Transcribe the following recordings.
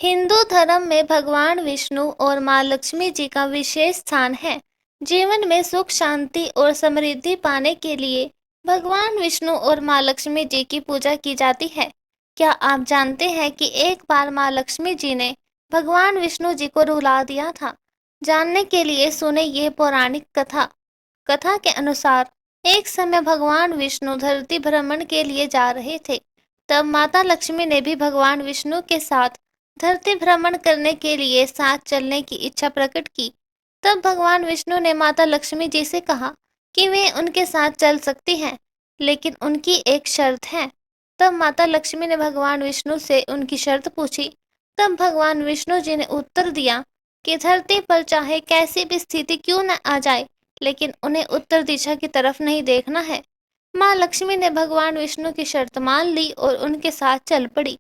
हिंदू धर्म में भगवान विष्णु और माँ लक्ष्मी जी का विशेष स्थान है। जीवन में सुख, शांति और समृद्धि पाने के लिए भगवान विष्णु और माँ लक्ष्मी जी की पूजा की जाती है। क्या आप जानते हैं कि एक बार माँ लक्ष्मी जी ने भगवान विष्णु जी को रुला दिया था? जानने के लिए सुने ये पौराणिक कथा। कथा के अनुसार एक समय भगवान विष्णु धरती भ्रमण के लिए जा रहे थे। तब माता लक्ष्मी ने भी भगवान विष्णु के साथ धरती भ्रमण करने के लिए साथ चलने की इच्छा प्रकट की। तब भगवान विष्णु ने माता लक्ष्मी जी से कहा कि वे उनके साथ चल सकती हैं, लेकिन उनकी एक शर्त है। तब माता लक्ष्मी ने भगवान विष्णु से उनकी शर्त पूछी। तब भगवान विष्णु जी ने उत्तर दिया कि धरती पर चाहे कैसी भी स्थिति क्यों न आ जाए, लेकिन उन्हें उत्तर दिशा की तरफ नहीं देखना है। माँ लक्ष्मी ने भगवान विष्णु की शर्त मान ली और उनके साथ चल पड़ी।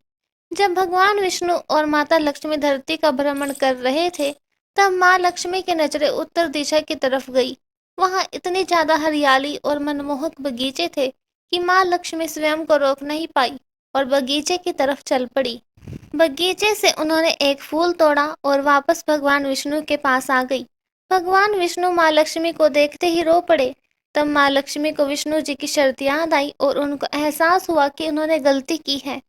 जब भगवान विष्णु और माता लक्ष्मी धरती का भ्रमण कर रहे थे, तब माँ लक्ष्मी की नजरें उत्तर दिशा की तरफ गई। वहां इतनी ज्यादा हरियाली और मनमोहक बगीचे थे कि माँ लक्ष्मी स्वयं को रोक नहीं पाई और बगीचे की तरफ चल पड़ी। बगीचे से उन्होंने एक फूल तोड़ा और वापस भगवान विष्णु के पास आ गई। भगवान विष्णु माँ लक्ष्मी को देखते ही रो पड़े। तब माँ लक्ष्मी को विष्णु जी की शर्त याद आई और उनको एहसास हुआ कि उन्होंने गलती की है।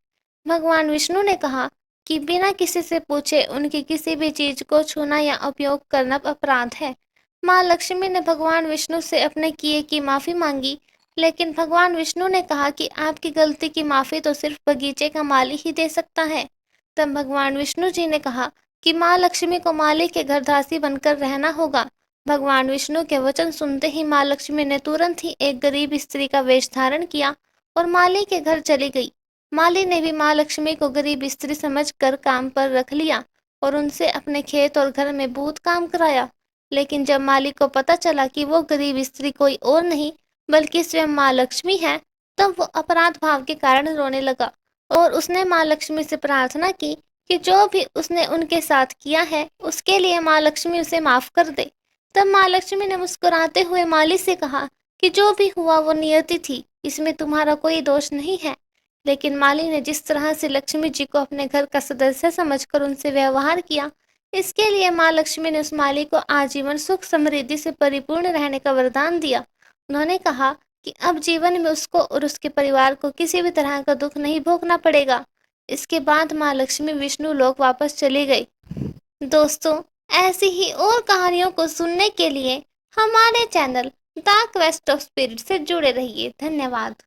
भगवान विष्णु ने कहा कि बिना किसी से पूछे उनकी किसी भी चीज को छूना या उपयोग करना अपराध है। माँ लक्ष्मी ने भगवान विष्णु से अपने किए की माफी मांगी, लेकिन भगवान विष्णु ने कहा कि आपकी गलती की माफी तो सिर्फ बगीचे का माली ही दे सकता है। तब भगवान विष्णु जी ने कहा कि माँ लक्ष्मी को माली के घर दासी बनकर रहना होगा। भगवान विष्णु के वचन सुनते ही माँ लक्ष्मी ने तुरंत ही एक गरीब स्त्री का वेश धारण किया और माली के घर चली गई। माली ने भी माँ लक्ष्मी को गरीब स्त्री समझकर काम पर रख लिया और उनसे अपने खेत और घर में बहुत काम कराया। लेकिन जब माली को पता चला कि वो गरीब स्त्री कोई और नहीं बल्कि स्वयं माँ लक्ष्मी है, तब वो अपराध भाव के कारण रोने लगा और उसने माँ लक्ष्मी से प्रार्थना की कि जो भी उसने उनके साथ किया है उसके लिए माँ लक्ष्मी उसे माफ कर दे। तब माँ लक्ष्मी ने मुस्कुराते हुए माली से कहा कि जो भी हुआ वो नियति थी, इसमें तुम्हारा कोई दोष नहीं है। लेकिन माली ने जिस तरह से लक्ष्मी जी को अपने घर का सदस्य समझकर उनसे व्यवहार किया, इसके लिए माँ लक्ष्मी ने उस माली को आजीवन सुख समृद्धि से परिपूर्ण रहने का वरदान दिया। उन्होंने कहा कि अब जीवन में उसको और उसके परिवार को किसी भी तरह का दुख नहीं भोगना पड़ेगा। इसके बाद माँ लक्ष्मी विष्णु लोक वापस चली गई। दोस्तों, ऐसी ही और कहानियों को सुनने के लिए हमारे channel the quest of spirit से जुड़े रहिए। धन्यवाद।